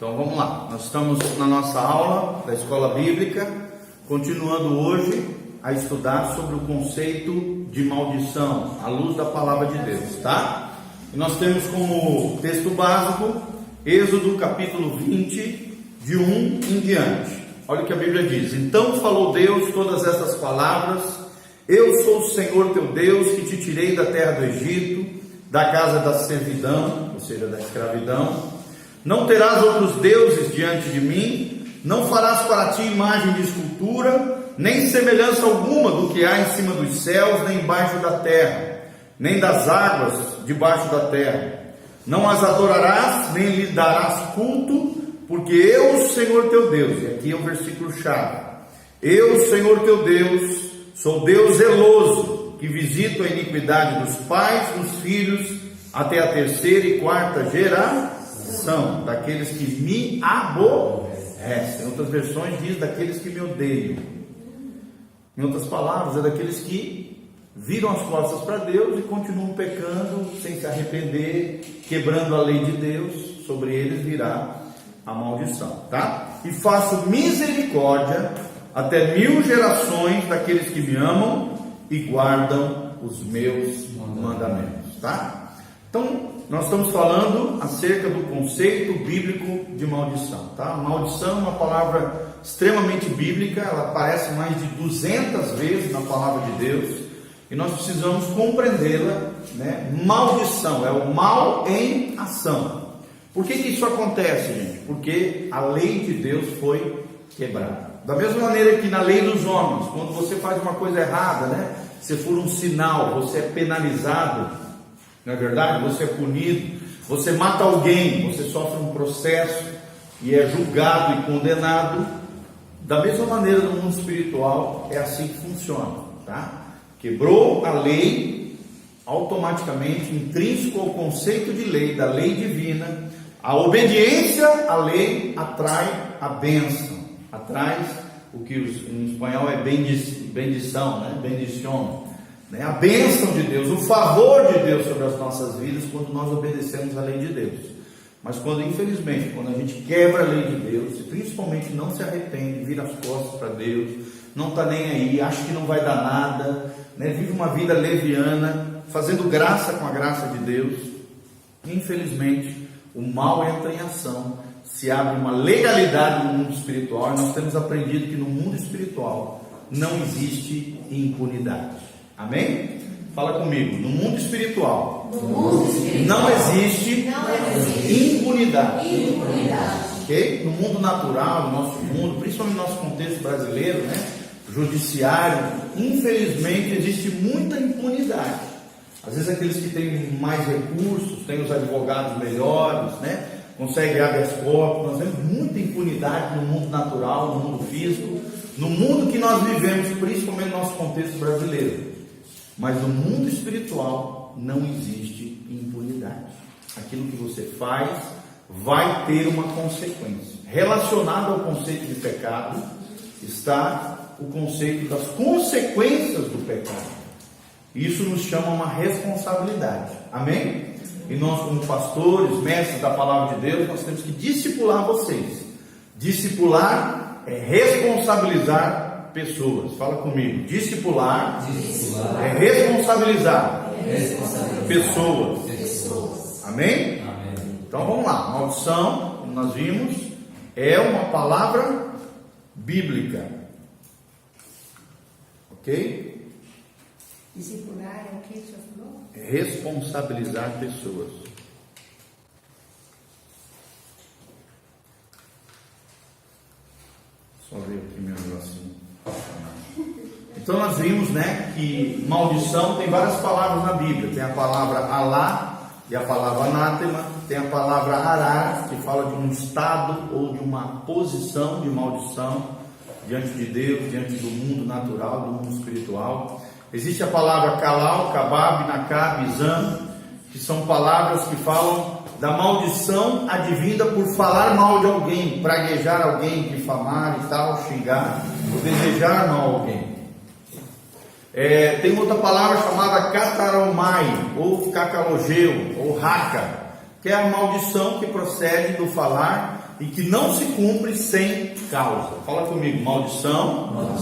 Então vamos lá, nós estamos na nossa aula da Escola Bíblica, continuando hoje a estudar sobre o conceito de maldição, à luz da Palavra de Deus, tá? E nós temos como texto básico, Êxodo capítulo 20, de 1 em diante. Olha o que a Bíblia diz: Então falou Deus todas essas palavras: Eu sou o Senhor teu Deus, que te tirei da terra do Egito, da casa da servidão, ou seja, da escravidão. Não terás outros deuses diante de mim, não farás para ti imagem de escultura, nem semelhança alguma do que há em cima dos céus, nem embaixo da terra, nem das águas debaixo da terra. Não as adorarás, nem lhe darás culto, porque eu, Senhor teu Deus, e aqui é o versículo chave: Eu, Senhor teu Deus, sou Deus zeloso, que visito a iniquidade dos pais, dos filhos, até a terceira e quarta geração daqueles que me aborrecem. Em outras versões diz daqueles que me odeiam. Em outras palavras, é daqueles que viram as costas para Deus e continuam pecando sem se arrepender, quebrando a lei de Deus. Sobre eles virá a maldição, tá? E faço misericórdia até 1000 gerações daqueles que me amam e guardam os meus mandamentos, tá? Então, nós estamos falando acerca do conceito bíblico de maldição, tá? Maldição é uma palavra extremamente bíblica, ela aparece mais de 200 vezes na palavra de Deus, e nós precisamos compreendê-la, né? Maldição é o mal em ação. Por que isso acontece, gente? Porque a lei de Deus foi quebrada. Da mesma maneira que na lei dos homens, quando você faz uma coisa errada, né? Se for um sinal, você é penalizado, não é verdade? Você é punido, você mata alguém, você sofre um processo e é julgado e condenado. Da mesma maneira no mundo espiritual, é assim que funciona, tá? Quebrou a lei, automaticamente, intrínseco ao conceito de lei, da lei divina, a obediência à lei atrai a bênção, atrai o que em espanhol é bendição, né? Bendición. A bênção de Deus, o favor de Deus sobre as nossas vidas quando nós obedecemos a lei de Deus. Mas quando, infelizmente, quando a gente quebra a lei de Deus, e principalmente não se arrepende, vira as costas para Deus, não está nem aí, acha que não vai dar nada, né? Vive uma vida leviana, fazendo graça com a graça de Deus, infelizmente o mal entra em ação, se abre uma legalidade no mundo espiritual, e nós temos aprendido que no mundo espiritual não existe impunidade. Amém? Fala comigo. No mundo espiritual, não existe impunidade. Ok? No mundo natural, no nosso mundo, principalmente no nosso contexto brasileiro, né? Judiciário, infelizmente existe muita impunidade. Às vezes aqueles que têm mais recursos, têm os advogados melhores, né? Conseguem habeas corpus. Nós vemos muita impunidade no mundo natural, no mundo físico, no mundo que nós vivemos, principalmente no nosso contexto brasileiro. Mas no mundo espiritual não existe impunidade. Aquilo que você faz vai ter uma consequência. Relacionado ao conceito de pecado está o conceito das consequências do pecado. Isso nos chama uma responsabilidade. Amém? E nós, como pastores, mestres da palavra de Deus, nós temos que discipular vocês. Discipular é responsabilizar pessoas. Fala comigo. Discipular é responsabilizar pessoas. Amém? Então vamos lá. Maldição, como nós vimos, é uma palavra bíblica. Ok? Discipular é o que você falou? É responsabilizar pessoas. Só ver aqui meu negocinho. Então nós vimos, né, que maldição tem várias palavras na Bíblia. Tem a palavra Alá e a palavra anátema. Tem a palavra Arar, que fala de um estado ou de uma posição de maldição diante de Deus, diante do mundo natural, do mundo espiritual. Existe a palavra Kalal, Kabab, Nakab, Izam, que são palavras que falam da maldição advinda por falar mal de alguém, praguejar alguém, difamar e tal, xingar, ou desejar mal a alguém. Tem outra palavra chamada Cataromai, ou Cacalogeu, ou Raca, que é a maldição que procede do falar e que não se cumpre sem causa. Fala comigo, maldição,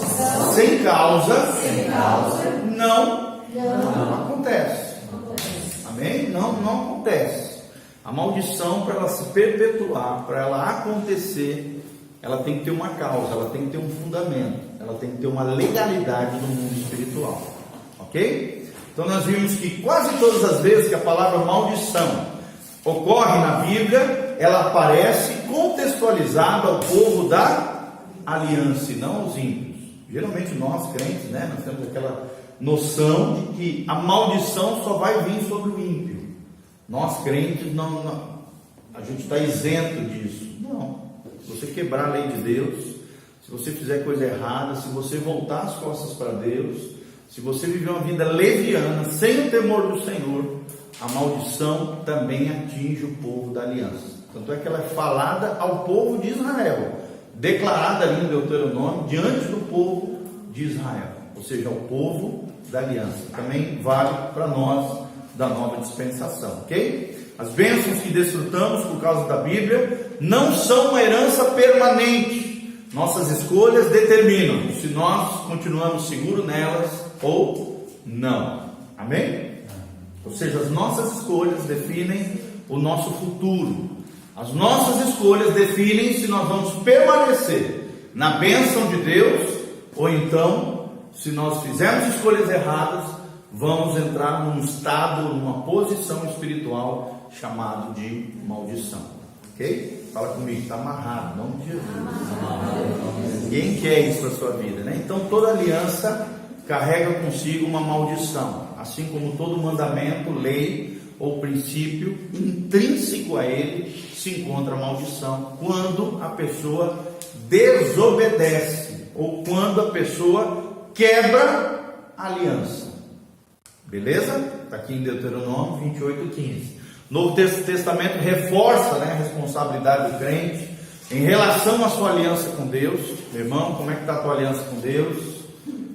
sem causa, não acontece. Amém? Não acontece. A maldição, para ela se perpetuar, para ela acontecer, ela tem que ter uma causa, ela tem que ter um fundamento, ela tem que ter uma legalidade no mundo espiritual. Ok? Então nós vimos que quase todas as vezes que a palavra maldição ocorre na Bíblia, ela aparece contextualizada ao povo da aliança e não aos ímpios. Geralmente nós crentes, né, nós temos aquela noção de que a maldição só vai vir sobre o ímpio. Nós crentes a gente está isento disso. Não. Se você quebrar a lei de Deus, se você fizer coisa errada, se você voltar as costas para Deus, se você viver uma vida leviana, sem o temor do Senhor, a maldição também atinge o povo da aliança. Tanto é que ela é falada ao povo de Israel, declarada ali em Deuteronômio, diante do povo de Israel, ou seja, ao povo da aliança. Também vale para nós da nova dispensação, ok? As bênçãos que desfrutamos por causa da Bíblia não são uma herança permanente. Nossas escolhas determinam se nós continuamos seguros nelas ou não. Amém? Ou seja, as nossas escolhas definem o nosso futuro. As nossas escolhas definem se nós vamos permanecer na bênção de Deus ou então, se nós fizermos escolhas erradas, vamos entrar num estado, numa posição espiritual chamado de maldição. Ok? Fala comigo, está amarrado, em nome de Jesus. Ninguém quer isso para a sua vida, né? Então toda aliança carrega consigo uma maldição, assim como todo mandamento, lei ou princípio intrínseco a ele se encontra a maldição quando a pessoa desobedece ou quando a pessoa quebra a aliança. Beleza? Está aqui em Deuteronômio 28:15. Novo Testamento reforça, né, a responsabilidade do crente em relação à sua aliança com Deus. Meu irmão, como é que está a tua aliança com Deus?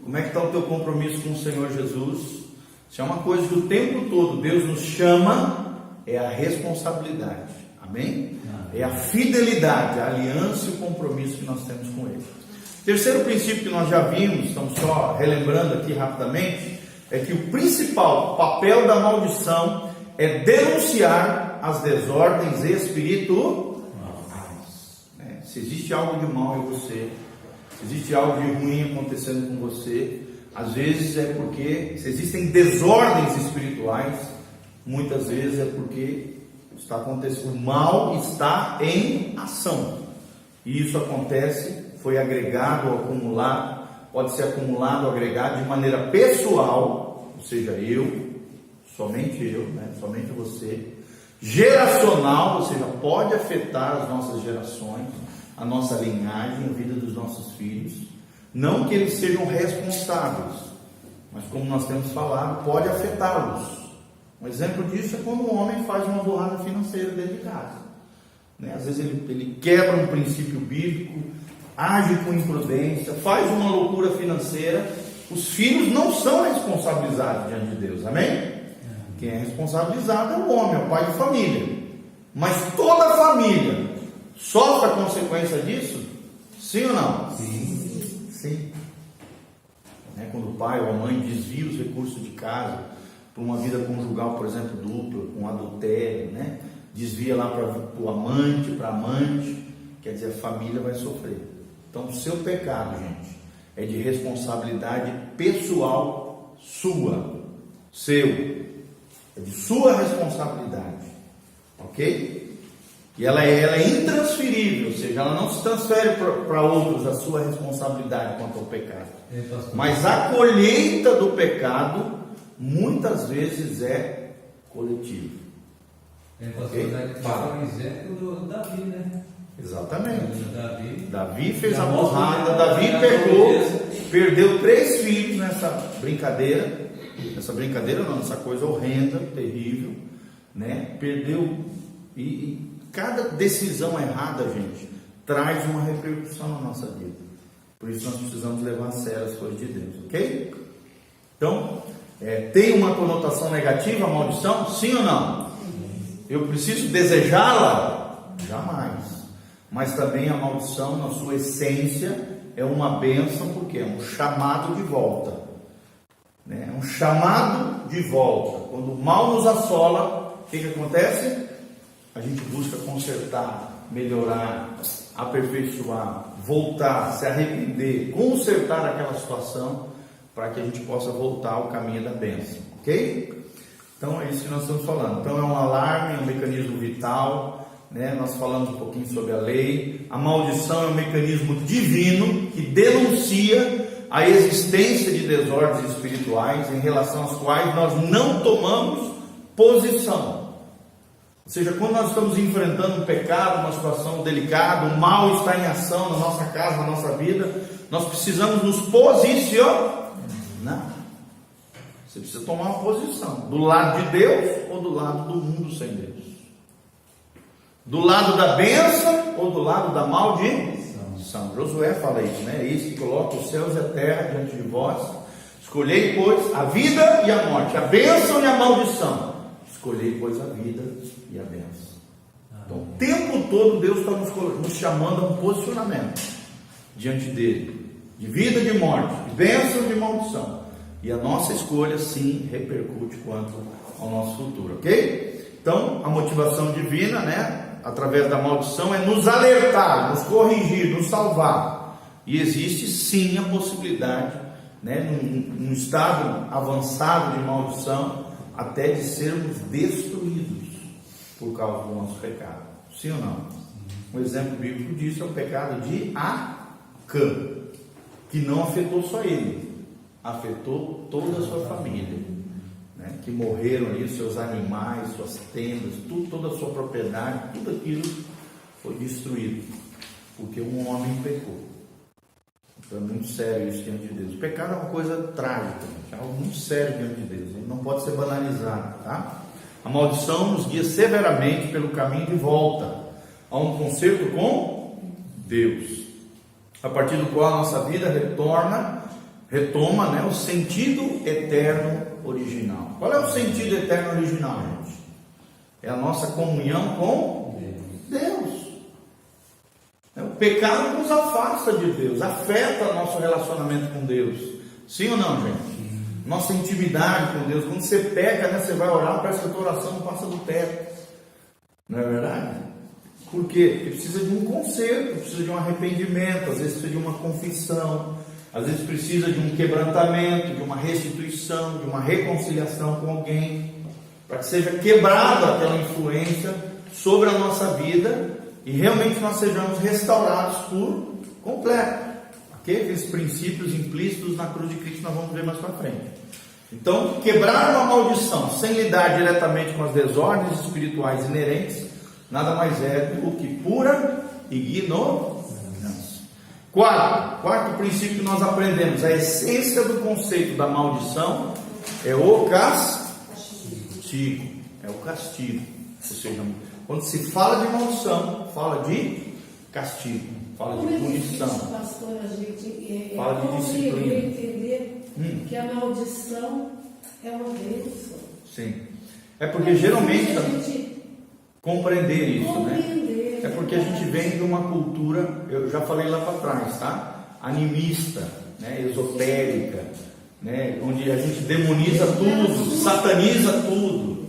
Como é que está o teu compromisso com o Senhor Jesus? Se é uma coisa que o tempo todo Deus nos chama, é a responsabilidade. Amém? É a fidelidade, a aliança e o compromisso que nós temos com Ele. Terceiro princípio que nós já vimos, estamos só relembrando aqui rapidamente, é que o principal papel da maldição é denunciar as desordens espirituais. Se existe algo de mal em você, se existe algo de ruim acontecendo com você, às vezes é porque, se existem desordens espirituais, muitas vezes é porque está acontecendo, o mal está em ação. E isso acontece, foi agregado ou acumulado, pode ser acumulado ou agregado de maneira pessoal, ou seja, somente você, geracional, ou seja, pode afetar as nossas gerações, a nossa linhagem, a vida dos nossos filhos. Não que eles sejam responsáveis, mas como nós temos falado, pode afetá-los. Um exemplo disso é quando um homem faz uma burrada financeira dentro de casa. Às vezes ele quebra um princípio bíblico, age com imprudência, faz uma loucura financeira. Os filhos não são responsabilizados diante de Deus, amém? Quem é responsabilizado é o homem, é o pai de família. Mas toda a família sofre a consequência disso? Sim ou não? Sim. Quando o pai ou a mãe desvia os recursos de casa para uma vida conjugal, por exemplo, dupla, com adultério, desvia lá para o amante, para a amante, quer dizer, a família vai sofrer. Então, o seu pecado, gente, é de responsabilidade pessoal sua, é de sua responsabilidade, ok? E ela é intransferível, ou seja, ela não se transfere para outros a sua responsabilidade quanto ao pecado. Mas a colheita do pecado muitas vezes é coletiva. Okay? Um exemplo do Davi, né? Exatamente. Davi fez a burrada, Davi perdeu 3 filhos nessa brincadeira. Nessa coisa horrenda, terrível, Perdeu, e cada decisão errada, gente, traz uma repercussão na nossa vida. Por isso nós precisamos levar a sério as coisas de Deus, ok? Então, tem uma conotação negativa a maldição? Sim ou não? Eu preciso desejá-la? Jamais. Mas também a maldição, na sua essência, é uma bênção, porque é um chamado de volta. É um chamado de volta. Quando o mal nos assola, o que acontece? A gente busca consertar, melhorar, aperfeiçoar, voltar, se arrepender, consertar aquela situação, para que a gente possa voltar ao caminho da bênção, ok? Então é isso que nós estamos falando. Então é um alarme, é um mecanismo vital, né? Nós falamos um pouquinho sobre a lei. A maldição é um mecanismo divino que denuncia a existência de desordens espirituais em relação às quais nós não tomamos posição. Ou seja, quando nós estamos enfrentando um pecado, uma situação delicada, o mal está em ação na nossa casa, na nossa vida, nós precisamos nos posicionar. Você precisa tomar uma posição, do lado de Deus ou do lado do mundo sem Deus, do lado da bênção ou do lado da maldição. Josué fala isso, né? Eis que coloca os céus e a terra diante de vós, escolhei, pois, a vida e a morte, a bênção e a maldição. Escolhei, pois, a vida e a bênção. Então, o tempo todo Deus está nos chamando a um posicionamento diante dele, de vida e de morte, de bênção e de maldição. E a nossa escolha, sim, repercute quanto ao nosso futuro, ok? Então, a motivação divina, né, através da maldição, é nos alertar, nos corrigir, nos salvar. E existe, sim, a possibilidade, né, num estado avançado de maldição, até de sermos destruídos por causa do nosso pecado. Sim ou não? Um exemplo bíblico disso é o pecado de Acã, que não afetou só ele, afetou toda a sua família, né? Que morreram ali, seus animais, suas tendas, toda a sua propriedade, tudo aquilo foi destruído, porque um homem pecou. Então é muito sério isso diante de Deus. O pecado é uma coisa trágica, gente, é algo muito sério diante de Deus, ele não pode ser banalizado, tá? A maldição nos guia severamente pelo caminho de volta a um concerto com Deus, a partir do qual a nossa vida retoma, né, o sentido eterno original. Qual é o sentido eterno original, gente? É a nossa comunhão com Deus. O pecado nos afasta de Deus, afeta nosso relacionamento com Deus. Sim ou não, gente? Nossa intimidade com Deus. Quando você peca, né, você vai orar, parece que a tua oração não passa do teto. Não é verdade? Por quê? Porque precisa de um conserto, precisa de um arrependimento, às vezes precisa de uma confissão, às vezes precisa de um quebrantamento, de uma restituição, de uma reconciliação com alguém, para que seja quebrada aquela influência sobre a nossa vida e realmente nós sejamos restaurados por completo. Aqueles princípios implícitos na cruz de Cristo nós vamos ver mais para frente. Então, quebrar uma maldição sem lidar diretamente com as desordens espirituais inerentes, nada mais é do que pura ignorância. Quarto princípio que nós aprendemos, a essência do conceito da maldição é o castigo. É o castigo. Ou seja, quando se fala de maldição, fala de castigo, fala de punição. Pastor, a gente fala de disciplina. Entender que a maldição é uma bênção. Sim. É porque geralmente a gente compreender isso, né? É porque a gente vem de uma cultura, eu já falei lá para trás, tá? Animista, né? Esotérica, né? Onde a gente demoniza tudo, sataniza tudo.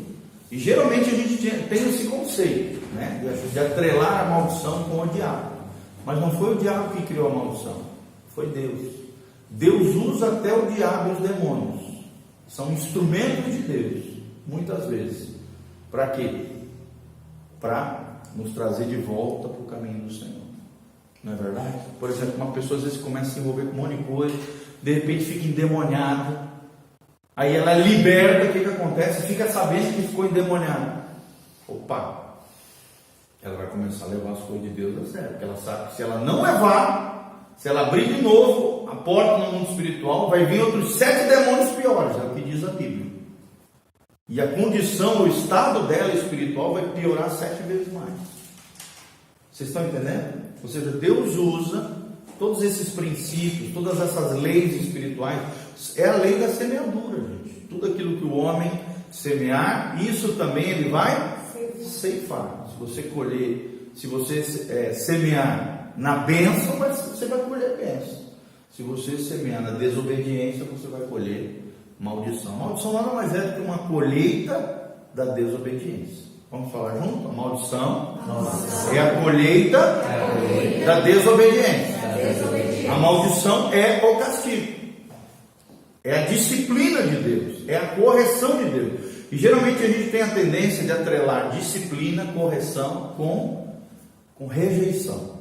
E geralmente a gente tem esse conceito, né? De atrelar a maldição com o diabo. Mas não foi o diabo que criou a maldição, foi Deus. Deus usa até o diabo e os demônios. São instrumentos de Deus, muitas vezes. Para quê? Para nos trazer de volta para o caminho do Senhor. Não é verdade? Por exemplo, uma pessoa às vezes começa a se envolver com um monte de coisa, de repente fica endemoniada, aí ela liberta, o que acontece? Fica sabendo que ficou endemoniada. Opa! Ela vai começar a levar as coisas de Deus a sério, porque ela sabe que se ela não levar, se ela abrir de novo a porta no mundo espiritual, vai vir outros 7 demônios piores, é o que diz a Bíblia. E a condição, o estado dela espiritual vai piorar 7 vezes mais. Vocês estão entendendo? Ou seja, Deus usa todos esses princípios, todas essas leis espirituais. É a lei da semeadura, gente. Tudo aquilo que o homem semear, isso também ele vai ceifar. Se você colher se você semear na bênção, você vai colher bênção. Se você semear na desobediência, você vai colher maldição. Maldição nada mais é do que uma colheita da desobediência. Vamos falar junto? A maldição é a colheita da desobediência. A maldição é o castigo. É a disciplina de Deus. É a correção de Deus. E geralmente a gente tem a tendência de atrelar disciplina, correção com rejeição.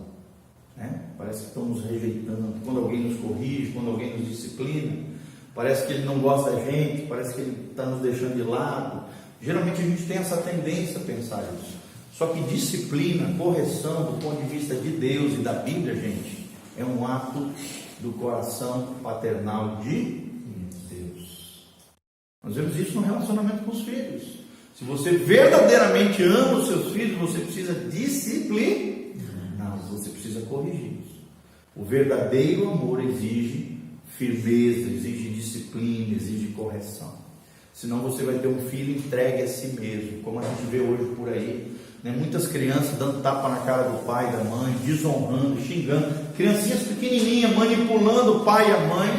Né? Parece que estão nos rejeitando. Quando alguém nos corrige, quando alguém nos disciplina, parece que ele não gosta da gente, parece que ele está nos deixando de lado. Geralmente a gente tem essa tendência a pensar isso. Só que disciplina, correção do ponto de vista de Deus e da Bíblia, gente, é um ato do coração paternal de Deus. Nós vemos isso no relacionamento com os filhos. Se você verdadeiramente ama os seus filhos, você precisa disciplinar, você precisa corrigi-los. O verdadeiro amor exige firmeza, exige disciplina, exige correção. Senão você vai ter um filho entregue a si mesmo, como a gente vê hoje por aí, né? Muitas crianças dando tapa na cara do pai e da mãe, desonrando, xingando, criancinhas pequenininhas manipulando o pai e a mãe,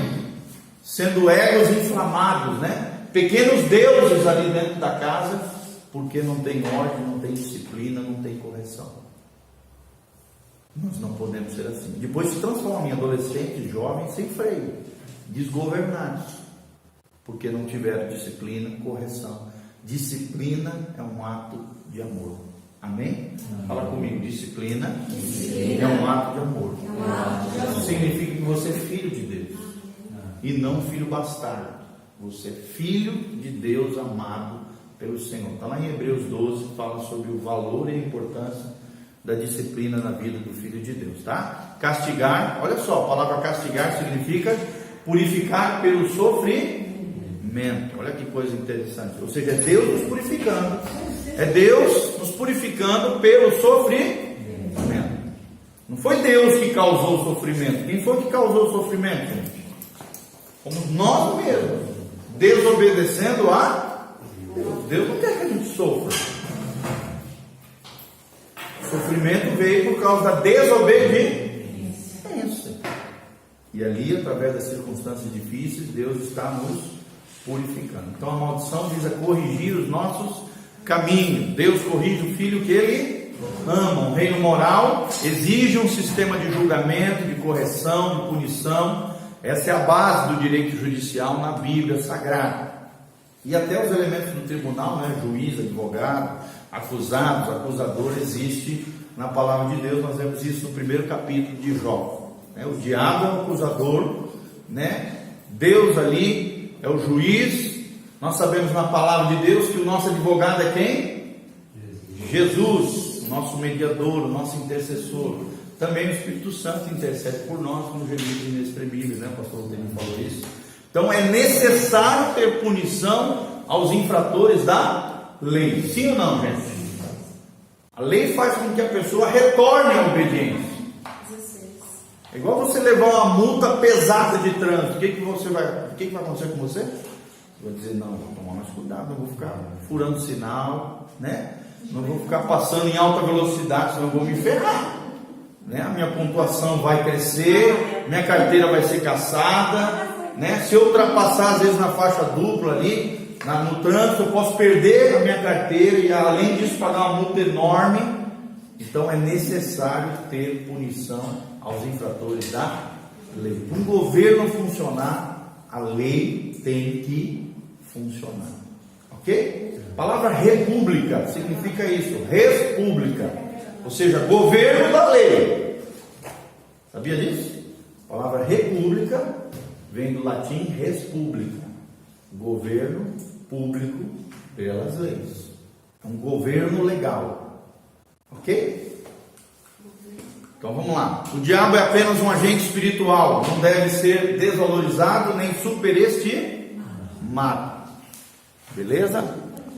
sendo egos inflamados, né? Pequenos deuses ali dentro da casa, porque não tem ordem, não tem disciplina, não tem correção. Nós não podemos ser assim. Depois se transformam em adolescentes, jovens sem freio, desgovernados, porque não tiveram disciplina, correção. Disciplina é um ato de amor. Amém? Fala comigo, disciplina é um ato de amor. Isso significa que você é filho de Deus e não filho bastardo. Você é filho de Deus, amado pelo Senhor. Está lá em Hebreus 12, fala sobre o valor e a importância da disciplina na vida do filho de Deus, tá? Castigar, olha só, a palavra castigar significa purificar pelo sofrimento. Olha que coisa interessante. Ou seja, é Deus nos purificando. É Deus nos purificando pelo sofrimento. Não foi Deus que causou o sofrimento. Quem foi que causou o sofrimento, gente? Fomos nós mesmos, desobedecendo a Deus. Deus não quer que a gente sofra. O sofrimento veio por causa da desobediência. E ali, através das circunstâncias difíceis, Deus está nos purificando. Então a maldição visa corrigir os nossos caminhos. Deus corrige o filho que ele ama. Um reino moral exige um sistema de julgamento, de correção, de punição. Essa é a base do direito judicial na Bíblia Sagrada. E até os elementos do tribunal, né? Juiz, advogado, acusados, acusador, existe na palavra de Deus. Nós vemos isso no primeiro capítulo de Jó. O diabo é o acusador, né? Deus ali é o juiz. Nós sabemos na palavra de Deus que o nosso advogado é quem? Jesus, o nosso mediador, o nosso intercessor. Também o Espírito Santo intercede por nós como gemidos inexprimíveis, né? O pastor Rodrigo falou isso. Então é necessário ter punição aos infratores da lei. Sim ou não, gente? A lei faz com que a pessoa retorne à obediência. É igual você levar uma multa pesada de trânsito. O que vai acontecer com você? Você vai dizer, não, vou tomar mais cuidado, não vou ficar furando sinal, né? Não vou ficar passando em alta velocidade, senão eu vou me ferrar, né? A minha pontuação vai crescer, minha carteira vai ser cassada, né? Se eu ultrapassar às vezes na faixa dupla ali, no trânsito, eu posso perder a minha carteira e além disso pagar uma multa enorme. Então é necessário ter punição aos infratores da lei. Para um governo funcionar, a lei tem que funcionar. Ok? A palavra república significa isso, república, ou seja, governo da lei. Sabia disso? A palavra república vem do latim res publica, governo público pelas leis. É um governo legal. Ok? Então vamos lá. O diabo é apenas um agente espiritual, não deve ser desvalorizado nem superestimado. Beleza?